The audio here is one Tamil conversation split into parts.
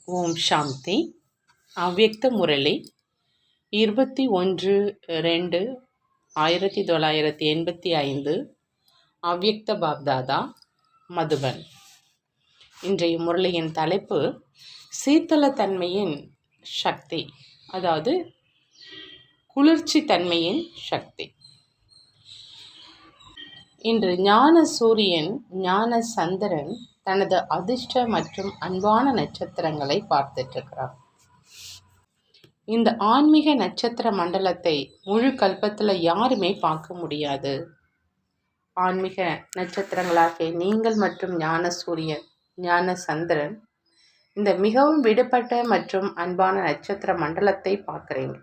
ஓம் சாந்தி. அவ்யக்த முரளி 21/2/1985. அவ்யக்த பாப்தாதா, மதுபன். இன்றைய முரளியின் தலைப்பு சீத்தளத்தன்மையின் சக்தி, அதாவது குளிர்ச்சி தன்மையின் சக்தி. இன்று ஞான சூரியன், ஞான சந்திரன் தனது அதிர்ஷ்ட மற்றும் அன்பான நட்சத்திரங்களை பார்த்துட்டு இந்த ஆன்மீக நட்சத்திர மண்டலத்தை முழு கல்பத்தில் யாருமே பார்க்க முடியாது. ஆன்மீக நட்சத்திரங்களாகிய நீங்கள் மற்றும் ஞான சூரியன், ஞான சந்திரன் இந்த மிகவும் விடுபட்ட மற்றும் அன்பான நட்சத்திர மண்டலத்தை பார்க்குறீங்க.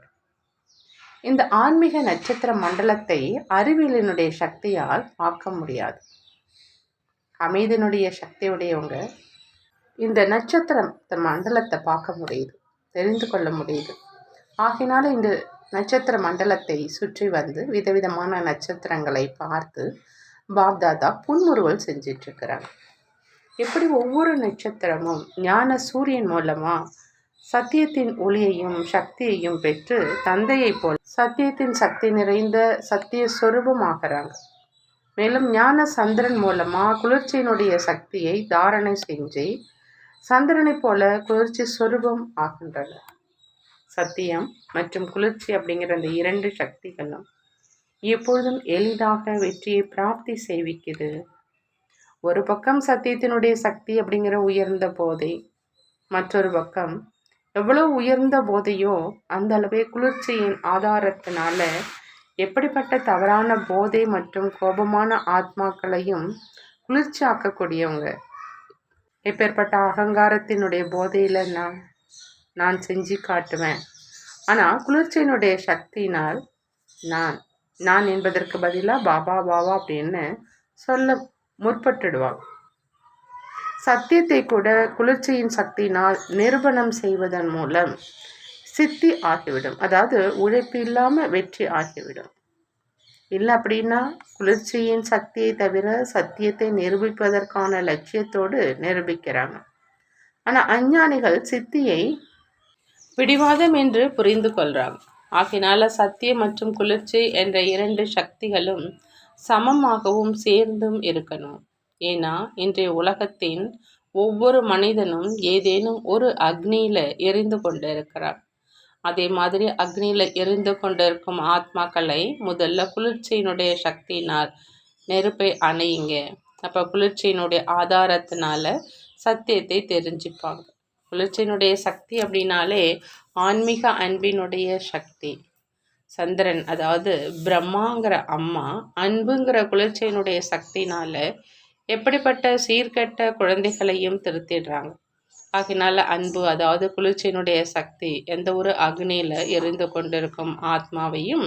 இந்த ஆன்மீக நட்சத்திர மண்டலத்தை அறிவியலினுடைய சக்தியால் பார்க்க முடியாது. அமைதியினுடைய சக்தியுடையவங்க இந்த நட்சத்திர மண்டலத்தை பார்க்க முடியுது, தெரிந்து கொள்ள முடியுது. ஆகினால இந்த நட்சத்திர மண்டலத்தை சுற்றி வந்து விதவிதமான நட்சத்திரங்களை பார்த்து பாப்தாதா புன்முறுவல் செஞ்சிட்ருக்கிறாங்க. எப்படி ஒவ்வொரு நட்சத்திரமும் ஞான சூரியன் மூலமா சத்தியத்தின் ஒளியையும் சக்தியையும் பெற்று தந்தையை போல் சத்தியத்தின் சக்தி நிறைந்த சத்திய சொரூபமாகறாங்க. மேலும் ஞான சந்திரன் மூலமா குளிர்ச்சியினுடைய சக்தியை தாரணை செஞ்சு சந்திரனை போல குளிர்ச்சி சொரூபம் ஆகின்றனர். சத்தியம் மற்றும் குளிர்ச்சி அப்படிங்கிற அந்த இரண்டு சக்திகளும் எப்பொழுதும் எளிதாக வெற்றியை பிராப்தி செய்விக்குது. ஒரு பக்கம் சத்தியத்தினுடைய சக்தி அப்படிங்கிற உயர்ந்த போதை, மற்றொரு பக்கம் எவ்வளவு உயர்ந்த போதையோ அந்த அளவே குளிர்ச்சியின் ஆதாரத்தினால எப்படிப்பட்ட தவறான போதை மற்றும் கோபமான ஆத்மாக்களையும் குளிர்ச்சி ஆக்கக்கூடியவங்க. எப்பேற்பட்ட அகங்காரத்தினுடைய போதையில் நான் செஞ்சு காட்டுவேன். ஆனால் குளிர்ச்சியினுடைய சக்தியினால் நான் என்பதற்கு பதிலாக பாபா பாபா அப்படின்னு சொல்ல முற்பட்டுடுவாங்க. சத்தியத்தை கூட குளிர்ச்சியின் சக்தியினால் நிரூபணம் செய்வதன் மூலம் சித்தி ஆகிவிடும். அதாவது உழைப்பு இல்லாமல் வெற்றி ஆகிவிடும். இல்லை அப்படின்னா குளிர்ச்சியின் சக்தியை தவிர சத்தியத்தை நிரூபிப்பதற்கான லட்சியத்தோடு நிரூபிக்கிறாங்க. ஆனால் அஞ்ஞானிகள் சித்தியை பிடிவாதம் என்று புரிந்து கொள்றாங்க. ஆகினால சத்தியம் மற்றும் குளிர்ச்சி என்ற இரண்டு சக்திகளும் சமமாகவும் சேர்ந்தும் இருக்கணும். ஏன்னா இன்றைய உலகத்தின் ஒவ்வொரு மனிதனும் ஏதேனும் ஒரு அக்னியில எரிந்து கொண்டு இருக்கிறார். அதே மாதிரி அக்னியில எரிந்து கொண்டிருக்கும் ஆத்மாக்களை முதல்ல குளிர்ச்சியினுடைய சக்தியினால் நெருப்பை அணையுங்க. அப்போ குளிர்ச்சியினுடைய ஆதாரத்தினால சத்தியத்தை தெரிஞ்சுப்பாங்க. குளிர்ச்சியினுடைய சக்தி அப்படின்னாலே ஆன்மீக அன்பினுடைய சக்தி. சந்திரன், அதாவது பிரம்மாங்கிற அம்மா அன்புங்கிற குளிர்ச்சியினுடைய சக்தினால எப்படிப்பட்ட சீர்கெட்ட குழந்தைகளையும் திருத்திடுறாங்க. ஆகினால அன்பு, அதாவது குளிர்ச்சியினுடைய சக்தி எந்த ஒரு அக்னியில எரிந்து கொண்டிருக்கும் ஆத்மாவையும்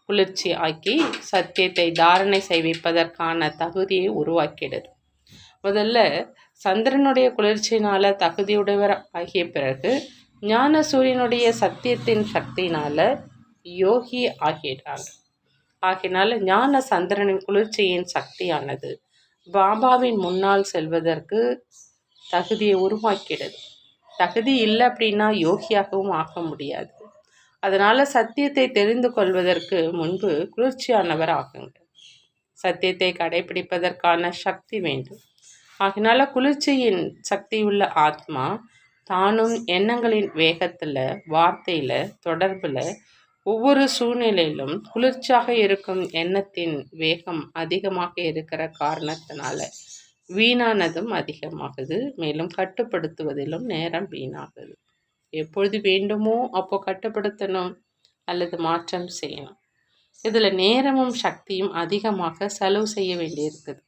குளிர்ச்சி ஆக்கி சத்தியத்தை தாரணை செய்விப்பதற்கான தகுதியை உருவாக்கிடுது. முதல்ல சந்திரனுடைய குளிர்ச்சியினால தகுதியுடையவர் ஆகிய பிறகு ஞான சூரியனுடைய சத்தியத்தின் சக்தியினால யோகி ஆகிடுறாங்க. ஆகினால ஞான சந்திரனின் குளிர்ச்சியின் சக்தியானது பாபாவின் முன்னால் செல்வதற்கு தகுதியை உருவாக்கிடுது. தகுதி இல்லை அப்படின்னா யோகியாகவும் ஆக முடியாது. அதனால சத்தியத்தை தெரிந்து கொள்வதற்கு முன்பு குளிர்ச்சியானவர் ஆகுங்க. சத்தியத்தை கடைபிடிப்பதற்கான சக்தி வேண்டும். ஆகினால குளிர்ச்சியின் சக்தியுள்ள ஆத்மா தானும் எண்ணங்களின் வேகத்தில், வார்த்தையில், தொடர்பில், ஒவ்வொரு சூழ்நிலையிலும் குளிர்ச்சியாக இருக்கும் எண்ணத்தின் வேகம் அதிகமாக இருக்கிற காரணத்தினால வீணானதும் அதிகமாகுது. மேலும் கட்டுப்படுத்துவதிலும் நேரம் வீணாகுது. எப்பொழுது வேண்டுமோ அப்போ கட்டுப்படுத்தணும் அல்லது மாற்றம் செய்யணும். இதில் நேரமும் சக்தியும் அதிகமாக செலவு செய்ய வேண்டியிருக்குது.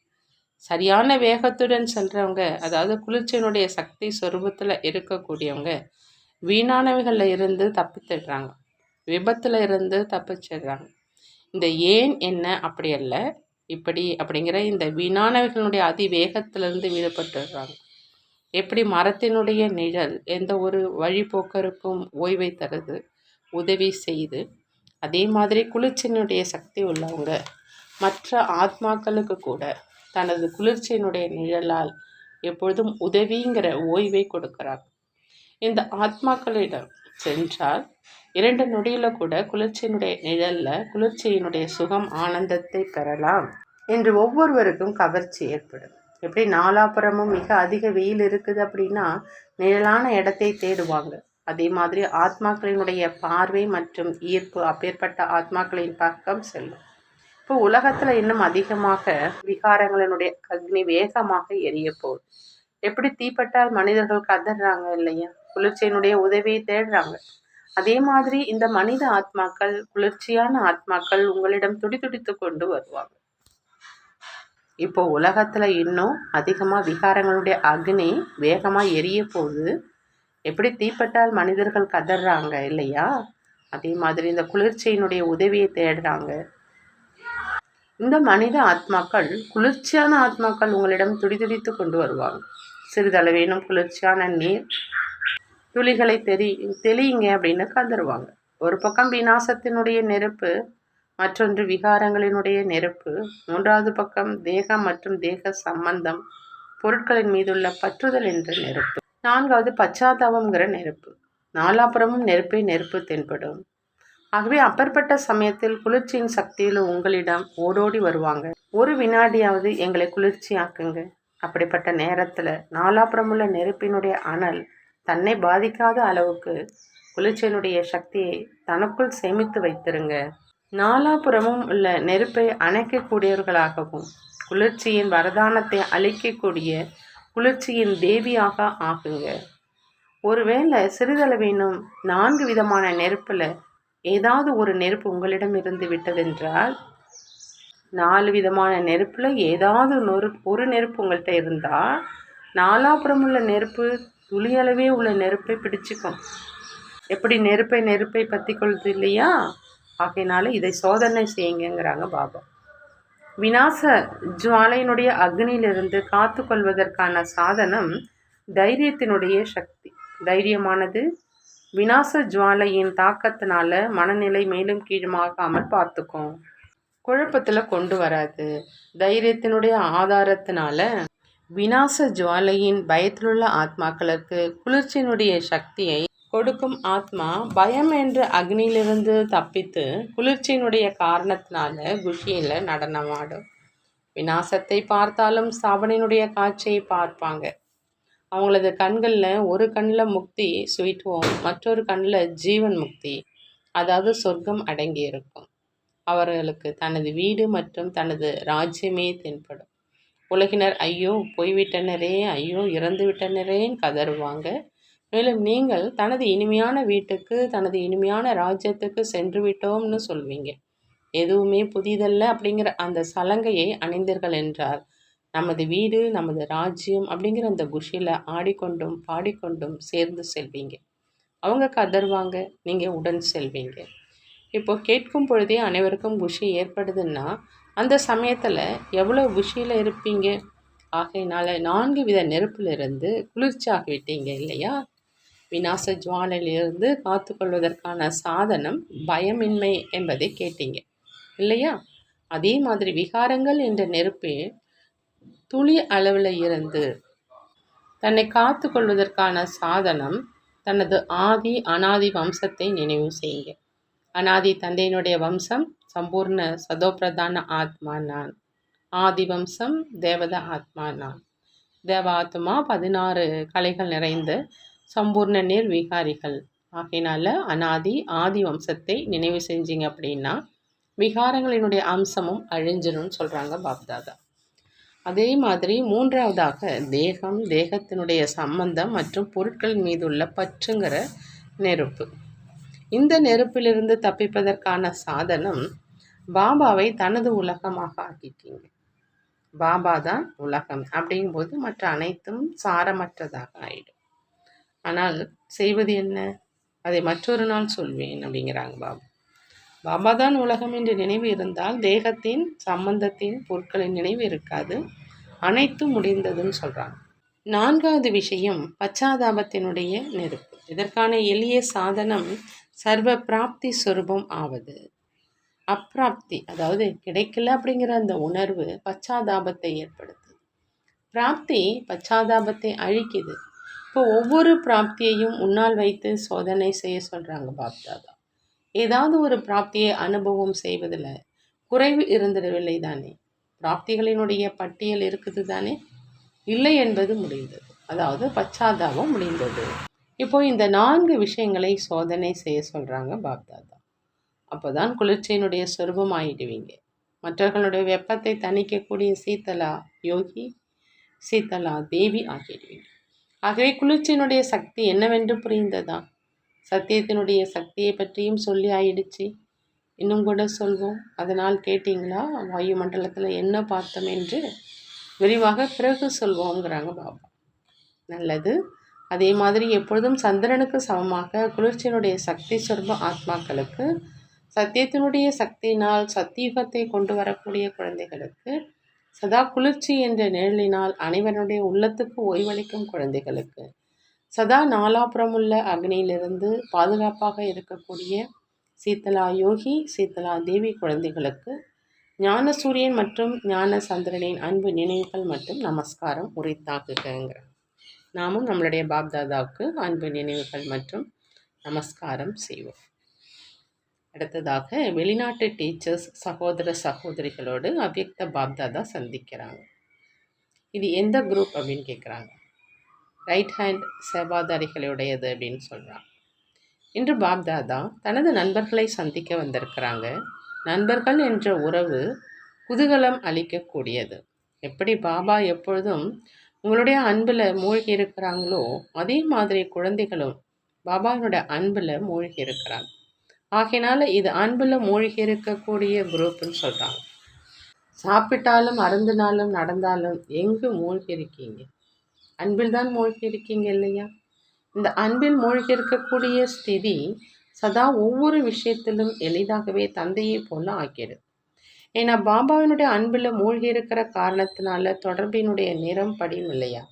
சரியான வேகத்துடன் செல்றவங்க, அதாவது குளிர்ச்சியினுடைய சக்தி சொரூபத்தில் இருக்கக்கூடியவங்க வீணானவைகளில் இருந்து தப்பித்துடுறாங்க, விபத்தில் இருந்து தப்பிச்சிடுறாங்க. இந்த ஏன் என்ன அப்படி அல்ல இப்படி அப்படிங்கிற இந்த வீணானவைகளுடைய அதிவேகத்திலிருந்து விடுபட்டுடுறாங்க. எப்படி மரத்தினுடைய நிழல் எந்த ஒரு வழிபோக்கருக்கும் ஓய்வை தருது, உதவி செய்து, அதே மாதிரி குளிர்ச்சியினுடைய சக்தி உள்ளவங்க மற்ற ஆத்மாக்களுக்கு கூட தனது குளிர்ச்சியினுடைய நிழலால் எப்பொழுதும் உதவிங்கிற ஓய்வை கொடுக்கிறார். இந்த ஆத்மாக்களிடம் சென்றால் 2 நொடியில் கூட குளிர்ச்சியினுடைய நிழலில் குளிர்ச்சியினுடைய சுகம் ஆனந்தத்தை பெறலாம் என்று ஒவ்வொருவருக்கும் கவர்ச்சி ஏற்படும். எப்படி நாலாபுறமும் மிக அதிக வெயில் இருக்குது அப்படின்னா நிழலான இடத்தை தேடுவாங்க. அதே மாதிரி ஆத்மாக்களினுடைய பார்வை மற்றும் ஈர்ப்பு அப்பேற்பட்ட ஆத்மாக்களின் பக்கம் செல்லும். இப்போ உலகத்தில் இன்னும் அதிகமாக விகாரங்களினுடைய அக்னி வேகமாக எரிய போகுது. எப்படி தீப்பட்டால் மனிதர்கள் கதறாங்க இல்லையா, குளிர்ச்சியினுடைய உதவியை தேடுறாங்க. அதே மாதிரி இந்த மனித ஆத்மாக்கள், குளிர்ச்சியான ஆத்மாக்கள் உங்களிடம் துடிதுடித்து கொண்டு வருவாங்க. இப்போ உலகத்துல இன்னும் அதிகமா விகாரங்களுடைய அக்னி வேகமா எரிய போகுது. எப்படி தீப்பட்டால் மனிதர்கள் கதறாங்க இல்லையா, அதே மாதிரி இந்த குளிர்ச்சியினுடைய உதவியை தேடுறாங்க. இந்த மனித ஆத்மாக்கள், குளிர்ச்சியான ஆத்மாக்கள் உங்களிடம் துடிதுடித்து கொண்டு வருவாங்க. சிறிதளவேனும் குளிர்ச்சியான நீர் துளிகளை தெளியுங்க அப்படின்னு கதறுவாங்க. ஒரு பக்கம் விநாசத்தினுடைய நெருப்பு, மற்றொன்று விகாரங்களினுடைய நெருப்பு, மூன்றாவது பக்கம் தேகம் மற்றும் தேக சம்பந்தம், பொருட்களின் மீதுள்ள பற்றுதல் என்ற நெருப்பு, நான்காவது பச்சாதாபம்ங்கிற நெருப்பு. நாலாபுறமும் நெருப்பு தென்படும். ஆகவே அப்பற்பட்ட சமயத்தில் குளிர்ச்சியின் சக்தியில் உங்களிடம் ஓடோடி வருவாங்க. ஒரு வினாடியாவது எங்களை குளிர்ச்சி ஆக்குங்க. அப்படிப்பட்ட நேரத்தில் நாலாபுறமுள்ள நெருப்பினுடைய அனல் தன்னை பாதிக்காத அளவுக்கு குளிர்ச்சியினுடைய சக்தியை தனக்குள் சேமித்து வைத்திருங்க. நாலாபுறமும் உள்ள நெருப்பை அணைக்கக்கூடியவர்களாகவும் குளிர்ச்சியின் வரதானத்தை அளிக்கக்கூடிய குளிர்ச்சியின் தேவியாக ஆகுங்க. ஒருவேளை சிறிதளவேனும் 4 விதமான நெருப்பில் ஏதாவது ஒரு நெருப்பு உங்களிடம் இருந்து விட்டதென்றால், 4 விதமான நெருப்பில் ஏதாவது ஒரு நெருப்பு உங்கள்கிட்ட இருந்தால், நாலாபுறம் உள்ள நெருப்பு துளியளவே உள்ள நெருப்பை பிடிச்சிக்கும். எப்படி நெருப்பை பற்றி கொள்ளுது இல்லையா, ஆகையினால இதை சோதனை செய்யுங்கிறாங்க பாபா. விநாச ஜுவாலையினுடைய அக்னியிலிருந்து காத்து கொள்வதற்கான சாதனம் தைரியத்தினுடைய சக்தி. தைரியமானது விநாச ஜுவாலையின் தாக்கத்தினால மனநிலை மேலும் கீழுமாகாமல் பார்த்துக்கும், குழப்பத்தில் கொண்டு வராது. தைரியத்தினுடைய ஆதாரத்தினால விநாச ஜுவாலையின் பயத்திலுள்ள ஆத்மாக்களுக்கு குளிர்ச்சியினுடைய சக்தியை கொடுக்கும் ஆத்மா பயம் என்ற அக்னியிலிருந்து தப்பித்து குளிர்ச்சியினுடைய காரணத்தினால குஷியில் நடனமாடும். விநாசத்தை பார்த்தாலும் ஸ்தாபனையினுடைய காட்சியை பார்ப்பாங்க. அவங்களது கண்களில் ஒரு கண்ணில் முக்தி ஸ்வீட் ஹோம், மற்றொரு கண்ணில் ஜீவன் முக்தி, அதாவது சொர்க்கம் அடங்கி இருக்கும். அவர்களுக்கு தனது வீடு மற்றும் தனது ராஜ்யமே தென்படும். உலகினர் ஐயோ போய்விட்டனரே, ஐயோ இறந்து விட்டனரேன்னு கதறுவாங்க. மேலும் நீங்கள் தனது இனிமையான வீட்டுக்கு, தனது இனிமையான ராஜ்யத்துக்கு சென்று விட்டோம்னு சொல்வீங்க. எதுவுமே புதிதல்ல அப்படிங்கிற அந்த சலங்கையை அணிந்தீர்கள் என்றால் நமது வீடு, நமது ராஜ்யம் அப்படிங்கிற அந்த குஷியில் ஆடிக்கொண்டும் பாடிக்கொண்டும் சேர்ந்து செல்வீங்க. அவங்க கதறுவாங்க, நீங்கள் உடன் செல்வீங்க. இப்போ கேட்கும் பொழுதே அனைவருக்கும் குஷி ஏற்படுதுன்னா அந்த சமயத்தில் எவ்வளோ குஷியில் இருப்பீங்க. ஆகையினால 4 வித நெருப்பிலிருந்து குளிர்ச்சியாகிவிட்டீங்க இல்லையா. விநாச ஜுவாலையிலிருந்து காத்து கொள்வதற்கான சாதனம் பயமின்மை என்பதை கேட்டீங்க இல்லையா. அதே மாதிரி விகாரங்கள் என்ற நெருப்பே துளி அளவில் இருந்து தன்னை காத்து கொள்வதற்கான சாதனம் தனது ஆதி அனாதி வம்சத்தை நினைவு செய்யுங்க. அனாதி தந்தையினுடைய வம்சம் சம்பூர்ண சதோப்பிரதான ஆத்மா நான். ஆதி வம்சம் தேவத ஆத்மா நான். தேவ ஆத்மா 16 கலைகள் நிறைந்த சம்பூர்ண நிர்விகாரிகள். ஆகையினால அனாதி ஆதி வம்சத்தை நினைவு செஞ்சீங்க அப்படின்னா விகாரங்களினுடைய அம்சமும் அழிஞ்சிரும்னு சொல்கிறாங்க பாப்தாதா. அதே மாதிரி 3வதாக தேகம், தேகத்தினுடைய சம்பந்தம் மற்றும் பொருட்கள் மீதுள்ள பற்றுங்கிற நெருப்பு. இந்த நெருப்பிலிருந்து தப்பிப்பதற்கான சாதனம் பாபாவை தனது உலகமாக ஆக்கிட்டீங்க. பாபா தான் உலகம் அப்படிங்கும்போது மற்ற அனைத்தும் சாரமற்றதாக ஆயிடும். ஆனால் செய்வது என்ன, அதை மற்றொரு நாள் சொல்வேன் அப்படிங்கிறாங்க பாபா. பாபா தான் உலகம் என்ற நினைவு இருந்தால் தேகத்தின் சம்பந்தத்தின் பொருட்களின் நினைவு இருக்காது, அனைத்தும் முடிந்ததுன்னு சொல்கிறாங்க. 4வது விஷயம் பச்சாதாபத்தினுடைய நெருப்பு. இதற்கான எளிய சாதனம் சர்வ பிராப்தி சொரூபம் ஆவது. அப்பிராப்தி அதாவது கிடைக்கல அப்படிங்கிற அந்த உணர்வு பச்சாதாபத்தை ஏற்படுத்துது. பிராப்தி பச்சாதாபத்தை அழிக்குது. இப்போ ஒவ்வொரு பிராப்தியையும் முன்னால் வைத்து சோதனை செய்ய சொல்கிறாங்க பாப்தாதா. ஏதாவது ஒரு பிராப்தியை அனுபவம் செய்வதில் குறைவு இருந்துடவில்லை தானே? பிராப்திகளினுடைய பட்டியல் இருக்குது தானே? இல்லை என்பது முடிந்தது, அதாவது பச்சாதாபம் முடிந்தது. இப்போ இந்த 4 விஷயங்களை சோதனை செய்ய சொல்கிறாங்க பாப்தாதா. அப்போ தான் குளிர்ச்சியினுடைய சொரூபம் ஆயிடுவீங்க. மற்றவர்களுடைய வெப்பத்தை தணிக்கக்கூடிய சீத்தலா யோகி, சீத்தலா தேவி ஆகிடுவீங்க. ஆகவே குளிர்ச்சியினுடைய சக்தி என்னவென்று புரிந்ததா? சத்தியத்தினுடைய சக்தியை பற்றியும் சொல்லி ஆயிடுச்சு. இன்னும் கூட சொல்வோம். அதனால் கேட்டிங்களா வாயு மண்டலத்தில் என்ன பார்த்தோம் என்று? விரிவாக பிறகு சொல்வோங்கிறாங்க பாபா. நல்லது. அதே மாதிரி எப்பொழுதும் சந்திரனுக்கு சமமாக குளிர்ச்சியினுடைய சக்தி சொர்ப ஆத்மாக்களுக்கு, சத்தியத்தினுடைய சக்தியினால் சத்தியுகத்தை கொண்டு வரக்கூடிய குழந்தைகளுக்கு, சதா குளிர்ச்சி என்ற நிழலினால் அனைவருடைய உள்ளத்துக்கு ஓய்வளிக்கும் குழந்தைகளுக்கு, சதா நாலாபுறமுள்ள அக்னியிலிருந்து பாதுகாப்பாக இருக்கக்கூடிய சீத்தலா யோகி, சீத்தலா தேவி குழந்தைகளுக்கு ஞான சூரியன் மற்றும் ஞான சந்திரனின் அன்பு நினைவுகள் மற்றும் நமஸ்காரம் உரித்தாக்குங்கிற. நாமும் நம்மளுடைய பாப்தாதாவுக்கு அன்பு நினைவுகள் மற்றும் நமஸ்காரம் செய்வோம். அடுத்ததாக வெளிநாட்டு டீச்சர்ஸ் சகோதர சகோதரிகளோடு அவ்யக்த பாப்தாதா சந்திக்கிறாங்க. இது எந்த குரூப் அப்படின்னு கேட்குறாங்க. ரைட் ஹேண்ட் சேவாதாரிகளுடையது அப்படின்னு சொல்கிறாங்க. இன்று பாப்தாதா தனது நண்பர்களை சந்திக்க வந்திருக்கிறாங்க. நண்பர்கள் என்ற உறவு குதூகலம் அளிக்கக்கூடியது. எப்படி பாபா எப்பொழுதும் உங்களுடைய அன்பில் மூழ்கி இருக்கிறாங்களோ அதே மாதிரி குழந்தைகளும் பாபாவினுடைய அன்பில் மூழ்கி இருக்கிறாங்க. ஆகையினால இது அன்பில் மூழ்கி இருக்கக்கூடிய குரூப்னு சொல்கிறாங்க. சாப்பிட்டாலும் அருந்தினாலும் நடந்தாலும் எங்கு மூழ்கி இருக்கீங்க? அன்பில் தான் மூழ்கி இருக்கீங்க இல்லையா? இந்த அன்பில் மூழ்கி இருக்கக்கூடிய ஸ்திதி சதா ஒவ்வொரு விஷயத்திலும் எளிதாகவே தந்தையை போல ஆக்கிடுது. ஏன்னா பாபாவினுடைய அன்பில் மூழ்கி இருக்கிற காரணத்தினால தொடர்பினுடைய நிறம் படியும் இல்லையா?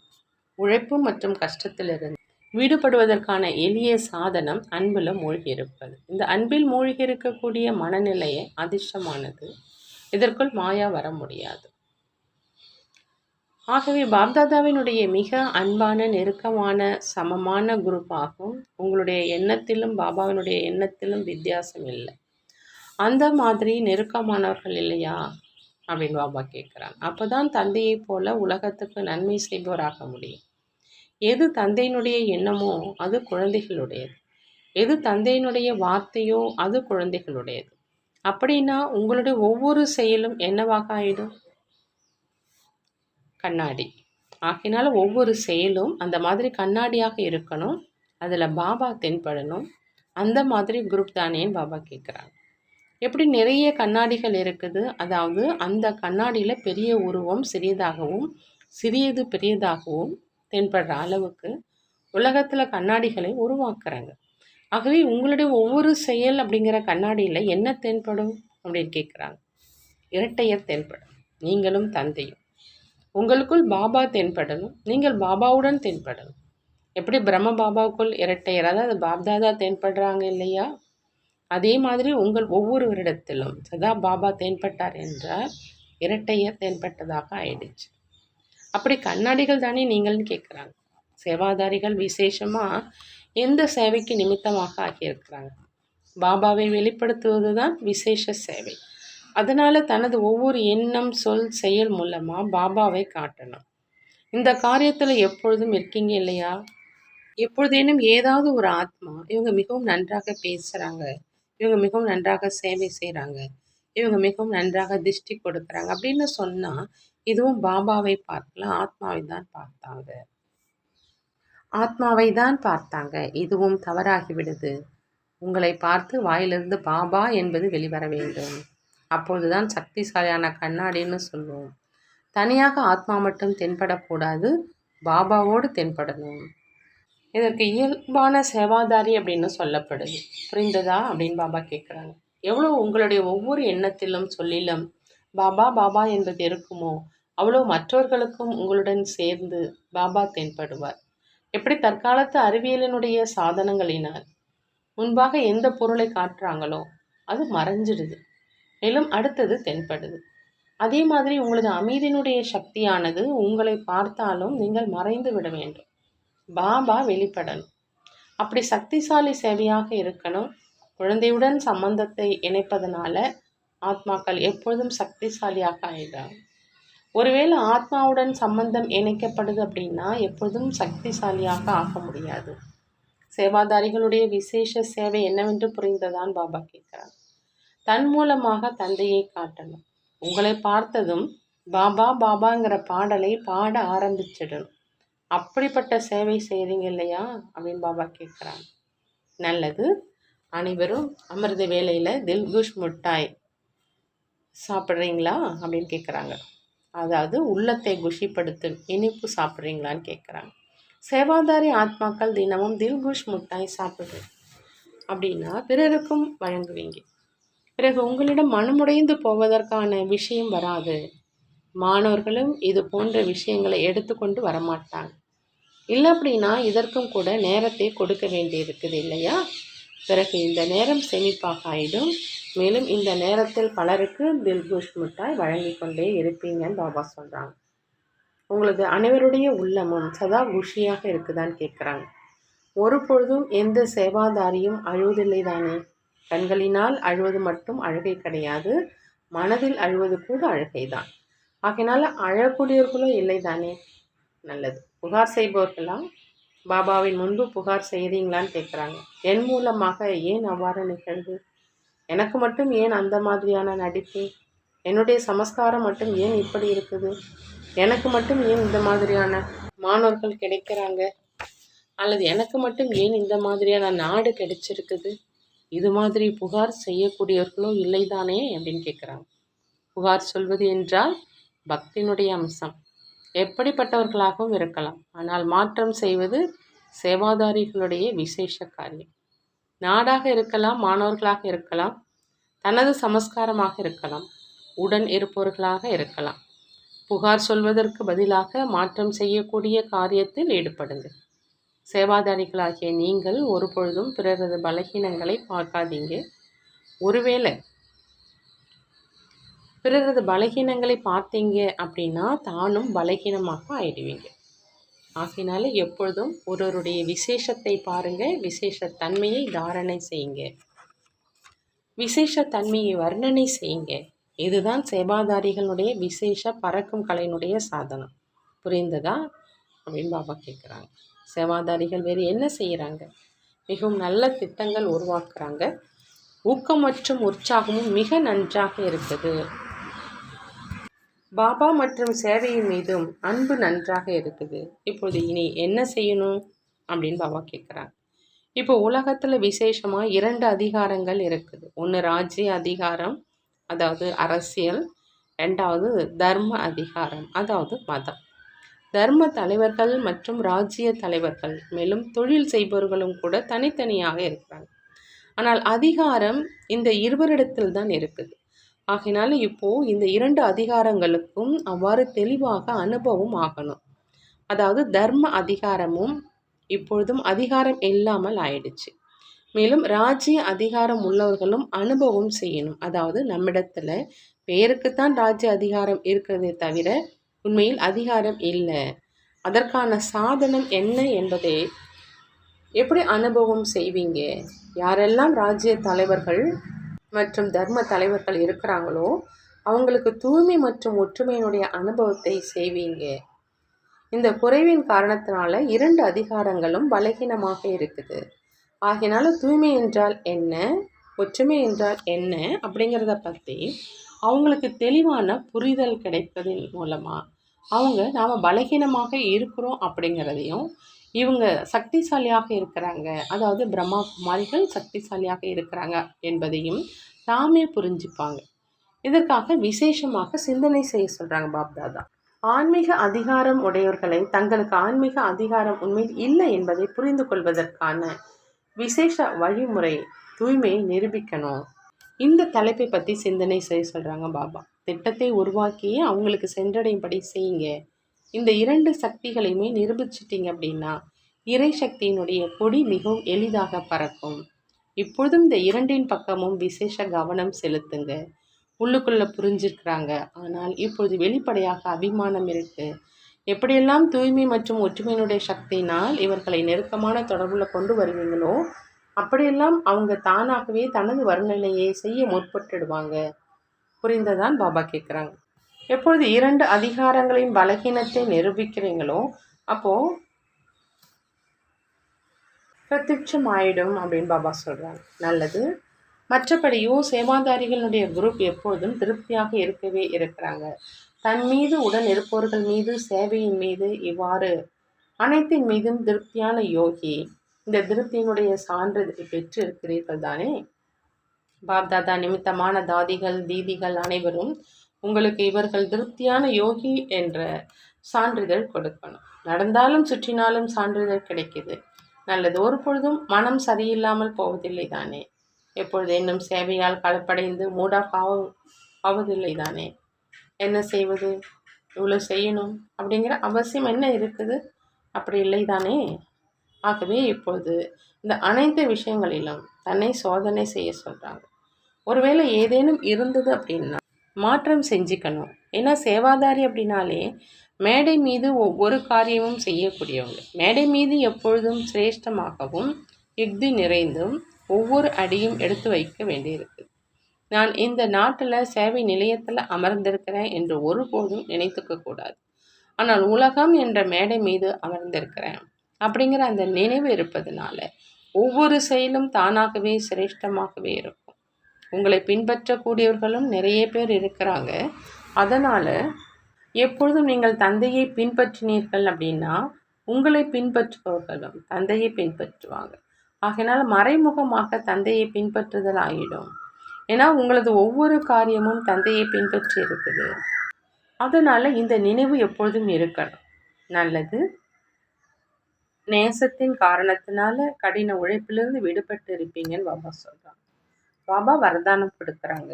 உழைப்பு மற்றும் கஷ்டத்திலிருந்து விடுபடுவதற்கான எளிய சாதனம் அன்பில் மூழ்கி இருப்பது. இந்த அன்பில் மூழ்கி இருக்கக்கூடிய மனநிலையை அதிர்ஷ்டமானது. இதற்குள் மாயா வர முடியாது. ஆகவே பாப்தாதாவினுடைய மிக அன்பான நெருக்கமான சமமான குரூப் ஆகும். உங்களுடைய எண்ணத்திலும் பாபாவினுடைய எண்ணத்திலும் வித்தியாசம் இல்லை. அந்த மாதிரி நெருக்கமானவர்கள் இல்லையா அப்படின்னு பாபா கேட்குறாங்க. அப்போ தான் தந்தையை போல உலகத்துக்கு நன்மை செய்பவராக முடியும். எது தந்தையினுடைய எண்ணமோ அது குழந்தைகளுடையது. எது தந்தையினுடைய வார்த்தையோ அது குழந்தைகளுடையது. அப்படின்னா உங்களுடைய ஒவ்வொரு செயலும் என்னவாக ஆயிடும்? கண்ணாடி. ஆகையினால ஒவ்வொரு செயலும் அந்த மாதிரி கண்ணாடியாக இருக்கணும். அதில் பாபா தென்படணும். அந்த மாதிரி குரூப் தானேன்னு பாபா கேட்குறாங்க. எப்படி நிறைய கண்ணாடிகள் இருக்குது, அதாவது அந்த கண்ணாடியில் பெரிய உருவம் சிறியதாகவும் சிறியது பெரியதாகவும் தென்படுற அளவுக்கு உலகத்தில் கண்ணாடிகளை உருவாக்குறாங்க. ஆகவே உங்களுடைய ஒவ்வொரு செயல் அப்படிங்கிற கண்ணாடியில் என்ன தென்படும் அப்படின்னு கேட்குறாங்க. இரட்டையர் தென்படும். நீங்களும் தந்தையும். உங்களுக்குள் பாபா தென்படணும். நீங்கள் பாபாவுடன் தென்படணும். எப்படி பிரம்ம பாபாவுக்குள் இரட்டையர், அதாவது பாப்தாதா தென்படுறாங்க இல்லையா? அதே மாதிரி உங்கள் ஒவ்வொருவரிடத்திலும் சதா பாபா தென்பட்டார் என்றால் இரட்டையர் தென்பட்டதாக ஆயிடுச்சு. அப்படி கண்ணாடிகள் தானே நீங்கள்னு கேட்குறாங்க. சேவாதாரிகள் விசேஷமாக எந்த சேவைக்கு நிமித்தமாக ஆகியிருக்கிறாங்க? பாபாவை வெளிப்படுத்துவது தான் விசேஷ சேவை. அதனால் தனது ஒவ்வொரு எண்ணம் சொல் செயல் மூலமாக பாபாவை காட்டணும். இந்த காரியத்தில் எப்பொழுதும் இருக்கீங்க இல்லையா? எப்பொழுதேனும் ஏதாவது ஒரு ஆத்மா இவங்க மிகவும் நன்றாக பேசுகிறாங்க, இவங்க மிகவும் நன்றாக சேவை செய்கிறாங்க, இவங்க மிகவும் நன்றாக திஷ்டி கொடுக்குறாங்க அப்படின்னு சொன்னால் இதுவும் பாபாவை பார்க்கலாம், ஆத்மாவை தான் பார்த்தாங்க. ஆத்மாவை தான் பார்த்தாங்க. இதுவும் தவறாகிவிடுது. உங்களை பார்த்து வாயிலிருந்து பாபா என்பது வெளிவர வேண்டும். அப்பொழுதுதான் சக்திசாலியான கண்ணாடின்னு சொல்லுவோம். தனியாக ஆத்மா மட்டும் தென்படக்கூடாது, பாபாவோடு தென்படணும். இதற்கு இயல்பான சேவாதாரி அப்படின்னு சொல்லப்படுது. புரிந்ததா அப்படின்னு பாபா கேட்குறாங்க. எவ்வளோ உங்களுடைய ஒவ்வொரு எண்ணத்திலும் சொல்லிலும் பாபா பாபா என்பது இருக்குமோ அவ்வளோ மற்றவர்களுக்கும் உங்களுடன் சேர்ந்து பாபா தென்படுவார். எப்படி தற்காலத்து அறிவியலினுடைய சாதனங்களினால் முன்பாக எந்த பொருளை காட்டுறாங்களோ அது மறைஞ்சிடுது, மேலும் அடுத்தது தென்படுது. அதே மாதிரி உங்களது அமைதியினுடைய சக்தியானது உங்களை பார்த்தாலும் நீங்கள் மறைந்து விட வேண்டும். பாபா வெளிப்படணும். அப்படி சக்திசாலி சேவையாக இருக்கணும். குழந்தையுடன் சம்பந்தத்தை இணைப்பதனால ஆத்மாக்கள் எப்பொழுதும் சக்திசாலியாக ஆயிடுறாங்க. ஒருவேளை ஆத்மாவுடன் சம்பந்தம் இணைக்கப்படுது அப்படின்னா எப்பொழுதும் சக்திசாலியாக ஆக முடியாது. சேவாதாரிகளுடைய விசேஷ சேவை என்னவென்று புரிந்ததான் பாபா கேட்கிறார். தன் மூலமாக தந்தையை காட்டணும். உங்களை பார்த்ததும் பாபா பாபாங்கிற பாடலை பாட ஆரம்பிச்சிடணும். அப்படிப்பட்ட சேவை செய்கிறீங்க இல்லையா அப்படின்னு பாபா கேட்குறாங்க. நல்லது. அனைவரும் அமிர்த வேளையில் தில்குஷ் மிட்டாய் சாப்பிட்றீங்களா அப்படின்னு கேட்குறாங்க. அதாவது உள்ளத்தை குஷிப்படுத்தும் இனிப்பு சாப்பிட்றீங்களான்னு கேட்குறாங்க. சேவாதாரி ஆத்மாக்கள் தினமும் தில்குஷ் மிட்டாய் சாப்பிடு அப்படின்னா பிறருக்கும் வழங்குவீங்க. பிறகு உங்களிடம் மனமுடைந்து போவதற்கான விஷயம் வராது. மாணவர்களும் இது போன்ற விஷயங்களை எடுத்துக்கொண்டு வரமாட்டாங்க. இல்லை அப்படின்னா இதற்கும் கூட நேரத்தை கொடுக்க வேண்டியிருக்குது இல்லையா? பிறகு இந்த நேரம் சேமிப்பாக ஆகிடும். மேலும் இந்த நேரத்தில் பலருக்கு தில்குஷ் மிட்டாய் வழங்கி கொண்டே இருப்பீங்கன்னு பாபா சொல்கிறாங்க. உங்களது அனைவருடைய உள்ளமும் சதா குஷியாக இருக்குதான்னு கேட்குறாங்க. ஒரு பொழுதும் எந்த சேவாதாரியும் அழுவதில்லை தானே? கண்களினால் அழுவது மட்டும் அழுகை கிடையாது, மனதில் அழுவது கூட அழுகை தான். ஆகையினால அழக்கூடியவர்களும் இல்லை தானே? நல்லது. புகார் செய்பவர்களா பாபாவின் முன்பு புகார் செய்கிறீங்களான்னு கேட்குறாங்க. என் மூலமாக ஏன் அவ்வாறு நிகழ்வு? எனக்கு மட்டும் ஏன் அந்த மாதிரியான நடிப்பு? என்னுடைய சமஸ்காரம் மட்டும் ஏன் இப்படி இருக்குது? எனக்கு மட்டும் ஏன் இந்த மாதிரியான மாணவர்கள் கிடைக்கிறாங்க? அல்லது எனக்கு மட்டும் ஏன் இந்த மாதிரியான நாடு கிடைச்சிருக்குது? இது மாதிரி புகார் செய்யக்கூடியவர்களோ இல்லைதானே அப்படின்னு கேட்குறாங்க. புகார் சொல்வது என்றால் பக்தியினுடைய அம்சம். எப்படிப்பட்டவர்களாகவும் இருக்கலாம். ஆனால் மாற்றம் செய்வது சேவாதாரிகளுடைய விசேஷ காரியம். நாடாக இருக்கலாம், மாணவர்களாக இருக்கலாம், தனது சமஸ்காரமாக இருக்கலாம், உடன் இருப்பவர்களாக இருக்கலாம். புகார் சொல்வதற்கு பதிலாக மாற்றம் செய்யக்கூடிய காரியத்தில் ஈடுபடுங்கள். சேவாதாரிகளாகிய நீங்கள் ஒரு பொழுதும் பிறரது பலகீனங்களை பார்க்காதீங்க. ஒருவேளை பிறரது பலகீனங்களை பார்த்தீங்க அப்படின்னா தானும் பலகீனமாக ஆயிடுவீங்க. ஆகையினால எப்பொழுதும் ஒருவருடைய விசேஷத்தை பாருங்க, விசேஷ தன்மையை தாரணை செய்யுங்க, விசேஷ தன்மையை வர்ணனை செய்யுங்க. இதுதான் சேவாதாரிகளுடைய விசேஷ பறக்கும் கலையினுடைய சாதனம். புரிந்ததா அப்படின்னு பாபா கேட்குறாங்க. சேவாதாரிகள் வேறு என்ன செய்கிறாங்க? மிகவும் நல்ல திட்டங்கள் உருவாக்குறாங்க. ஊக்கம் மற்றும் உற்சாகமும் மிக நன்றாக இருக்குது. பாபா மற்றும் சேவையின் மீதும் அன்பு நன்றாக இருக்குது. இப்போது இனி என்ன செய்யணும் அப்படின்னு பாபா கேட்குறாங்க. இப்போ உலகத்தில் விசேஷமாக 2 அதிகாரங்கள் இருக்குது. ஒன்று ராஜ்ய அதிகாரம், அதாவது அரசியல். 2வது தர்ம அதிகாரம், அதாவது மதம். தர்ம தலைவர்கள் மற்றும் ராஜ்ய தலைவர்கள், மேலும் தொழில் செய்பவர்களும் கூட தனித்தனியாக இருக்கிறாங்க. ஆனால் அதிகாரம் இந்த இருவரிடத்தில் தான் இருக்குது. ஆகையினால இப்போது இந்த 2 அதிகாரங்களுக்கும் அவ்வாறு தெளிவாக அனுபவம் ஆகணும். அதாவது தர்ம அதிகாரமும் இப்பொழுதும் அதிகாரம் இல்லாமல் ஆயிடுச்சு. மேலும் ராஜ்ய அதிகாரம் உள்ளவர்களும் அனுபவம் செய்யணும். அதாவது நம்மிடத்தில் பேருக்குத்தான் ராஜ்ய அதிகாரம் இருக்கிறதே தவிர உண்மையில் அதிகாரம் இல்லை. அதற்கான சாதனம் என்ன என்பதை எப்படி அனுபவம் செய்வீங்க? யாரெல்லாம் ராஜ்ய தலைவர்கள் மற்றும் தர்ம தலைவர்கள் இருக்கிறாங்களோ அவங்களுக்கு தூய்மை மற்றும் ஒற்றுமையினுடைய அனுபவத்தை செய்வீங்க. இந்த குறைவின் காரணத்தினால 2 அதிகாரங்களும் பலகீனமாக இருக்குது. ஆகையினால தூய்மை என்றால் என்ன, ஒற்றுமை என்றால் என்ன அப்படிங்கிறத பற்றி அவங்களுக்கு தெளிவான புரிதல் கிடைப்பதன் மூலமாக அவங்க நாம் பலகீனமாக இருக்கிறோம் அப்படிங்கிறதையும், இவங்க சக்திசாலியாக இருக்கிறாங்க, அதாவது பிரம்மா குமாரிகள் சக்திசாலியாக இருக்கிறாங்க என்பதையும் தாமே புரிஞ்சுப்பாங்க. இதற்காக விசேஷமாக சிந்தனை செய்ய சொல்கிறாங்க பாப்தாதா. ஆன்மீக அதிகாரம் உடையவர்களை தங்களுக்கு ஆன்மீக அதிகாரம் உண்மையில் இல்லை என்பதை புரிந்து கொள்வதற்கான விசேஷ வழிமுறை தூய்மையை நிரூபிக்கணும். இந்த தலைப்பை பற்றி சிந்தனை செய்ய சொல்கிறாங்க பாபா. திட்டத்தை உருவாக்கி அவங்களுக்கு சென்றடையும்படி செய்யுங்க. இந்த 2 சக்திகளையுமே நிரூபிச்சிட்டிங்க அப்படின்னா இறை சக்தியினுடைய கொடி மிகவும் எளிதாக பறக்கும். இப்பொழுதும் இந்த 2 பக்கமும் விசேஷ கவனம் செலுத்துங்க. உள்ளுக்குள்ளே புரிஞ்சிருக்கிறாங்க, ஆனால் இப்பொழுது வெளிப்படையாக அபிமானம் இருக்குது. எப்படியெல்லாம் தூய்மை மற்றும் ஒற்றுமையினுடைய சக்தியினால் இவர்களை நெருக்கமான தொடர்புல கொண்டு வருவீங்களோ அப்படியெல்லாம் அவங்க தானாகவே தனது வர்ணனையை செய்ய முற்பட்டுடுவாங்க. புரிந்ததான் பாபா கேட்குறாங்க. எப்பொழுது 2 அதிகாரங்களின் பலகீனத்தை நிரூபிக்கிறீங்களோ அப்போது பிரத்யட்சம் ஆயிடும் அப்படின்னு பாபா சொல்கிறாங்க. நல்லது. மற்றபடியும் சேவாதாரிகளுடைய குரூப் எப்பொழுதும் திருப்தியாக இருக்கவே இருக்கிறாங்க. தன் மீது உடன் இருப்பவர்கள் மீது, சேவையின் மீது, இவ்வாறு அனைத்தின் மீதும் திருப்தியான யோகி. இந்த திருப்தியினுடைய சான்றிதழை பெற்று இருக்கிறீர்கள் தானே? பாப்தாதா நிமித்தமான தாதிகள், தீதிகள் அனைவரும் உங்களுக்கு இவர்கள் திருப்தியான யோகி என்ற சான்றிதழ் கொடுக்கணும். நடந்தாலும் சுற்றினாலும் சான்றிதழ் கிடைக்குது. நல்லது. ஒரு பொழுதும் மனம் சரியில்லாமல் போவதில்லை தானே? எப்பொழுது இன்னும் சேவையால் கலப்படைந்து மூட் ஆஃப் ஆவதில்லை தானே? என்ன செய்வது, இவ்வளோ செய்யணும் அப்படிங்கிற அவசியம் என்ன இருக்குது? அப்படி இல்லை தானே? ஆகவே இப்பொழுது இந்த அனைத்து விஷயங்களிலும் தன்னை சோதனை செய்ய சொல்கிறாங்க. ஒருவேளை ஏதேனும் இருந்தது அப்படின்னா மாற்றம் செஞ்சுக்கணும். ஏன்னா சேவாதாரி அப்படின்னாலே மேடை மீது ஒவ்வொரு காரியமும் செய்யக்கூடியவங்க. மேடை மீது எப்பொழுதும் சிரேஷ்டமாகவும் யுக்தி நிறைந்தும் ஒவ்வொரு அடியும் எடுத்து வைக்க வேண்டியிருக்கு. நான் இந்த நாட்டில் சேவை நிலையத்தில் அமர்ந்திருக்கிறேன் என்று ஒருபோதும் நினைத்துக்க கூடாது. ஆனால் உலகம் என்ற மேடை மீது அமர்ந்திருக்கிறேன் அப்படிங்கிற அந்த நினைவு இருப்பதனால ஒவ்வொரு செயலும் தானாகவே சிரேஷ்டமாகவே இருக்கும். உங்களை பின்பற்றக்கூடியவர்களும் நிறைய பேர் இருக்கிறாங்க. அதனால் எப்பொழுதும் நீங்கள் தந்தையை பின்பற்றினீர்கள் அப்படின்னா உங்களை பின்பற்றுபவர்களும் தந்தையை பின்பற்றுவாங்க. ஆகையினால் மறைமுகமாக தந்தையை பின்பற்றுதல் ஆகிடும். ஏன்னா உங்களது ஒவ்வொரு காரியமும் தந்தையை பின்பற்றி இருக்குது. அதனால் இந்த நினைவு எப்பொழுதும் இருக்கணும். நல்லது. நேசத்தின் காரணத்தினால கடின உழைப்பிலிருந்து விடுபட்டு இருப்பீங்கன்னு பாபா சொல்கிறாங்க. பாபா வரதானம் கொடுக்குறாங்க.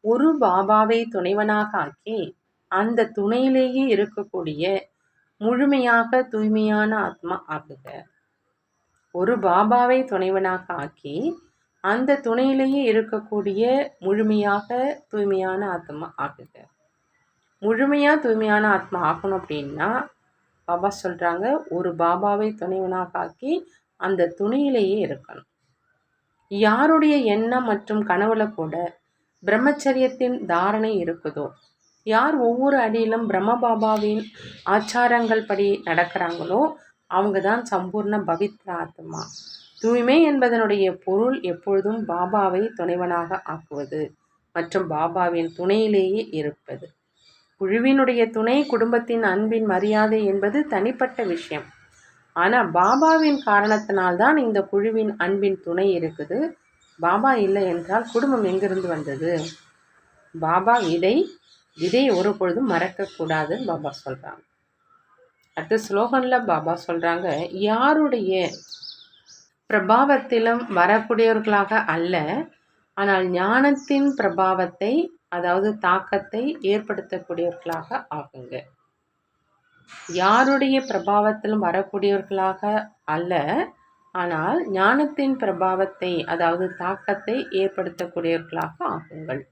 ஒரு பாபாவை துணைவனாக ஆக்கி அந்த துணையிலேயே இருக்கக்கூடிய முழுமையாக தூய்மையான ஆத்மா ஆகுக. ஒரு பாபாவை துணைவனாக ஆக்கி அந்த துணையிலேயே இருக்கக்கூடிய முழுமையாக தூய்மையான ஆத்மா ஆகுக. முழுமையாக தூய்மையான ஆத்மா ஆகணும் அப்படின்னா பாபா சொல்கிறாங்க, ஒரு பாபாவை துணைவனாக ஆக்கி அந்த துணையிலேயே இருக்கணும். யாருடைய எண்ணம் மற்றும் கனவுல கூட பிரம்மச்சரியத்தின் தாரணை இருக்குதோ, யார் ஒவ்வொரு அடியிலும் பிரம்ம பாபாவின் ஆச்சாரங்கள் படி நடக்கிறாங்களோ அவங்க தான் சம்பூர்ண பவித்ர ஆத்மா. தூய்மை என்பதனுடைய பொருள் எப்பொழுதும் பாபாவை துணைவனாக ஆக்குவது மற்றும் பாபாவின் துணையிலேயே இருப்பது. குழுவினுடைய துணை, குடும்பத்தின் அன்பின் மரியாதை என்பது தனிப்பட்ட விஷயம். ஆனால் பாபாவின் காரணத்தினால்தான் இந்த குழுவின் அன்பின் துணை இருக்குது. பாபா இல்லை என்றால் குடும்பம் எங்கிருந்து வந்தது? பாபா இதை ஒரு பொழுதும் மறக்கக்கூடாதுன்னு பாபா சொல்கிறாங்க. அடுத்த ஸ்லோகனில் பாபா சொல்கிறாங்க, யாருடைய பிரபாவத்திலும் வரக்கூடியவர்களாக அல்ல, ஆனால் ஞானத்தின் பிரபாவத்தை அதாவது தாக்கத்தை ஏற்படுத்தக்கூடியவர்களாக ஆகுங்க. யாருடைய பிரபாவத்திலும் வரக்கூடியவர்களாக அல்ல, ஆனால் ஞானத்தின் பிரபாவத்தை அதாவது தாக்கத்தை ஏற்படுத்தக்கூடியவர்களாக ஆகுங்கள்.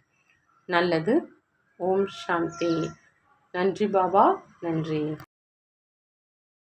நல்லது. ஓம் சாந்தி. நன்றி பாபா. நன்றி.